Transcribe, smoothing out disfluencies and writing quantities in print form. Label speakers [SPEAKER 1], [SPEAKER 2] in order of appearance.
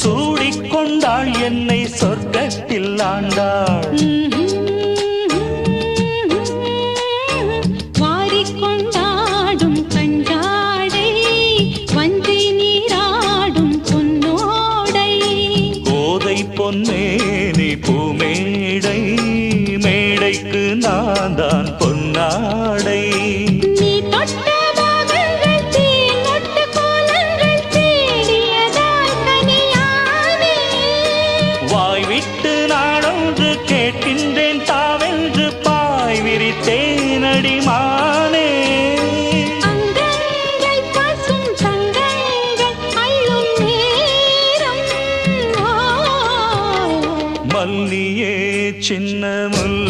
[SPEAKER 1] சூடிக்கொண்டாள் என்னை சொர்க்கத்தில் ஆண்டாள்.
[SPEAKER 2] வாரிக்கொண்டாடும் கண்டாடை வஞ்சி நீராடும் பொன்னோடை.
[SPEAKER 1] கோதை பொன்னேனி பூமேடை மேடைக்கு நான் தான் பொன்னாடை. வாய்விட்டு நாடொன்று கேட்கின்றேன் தாவென்று பாய் விரித்தேனடி மானே. மல்லியே சின்ன முல்லை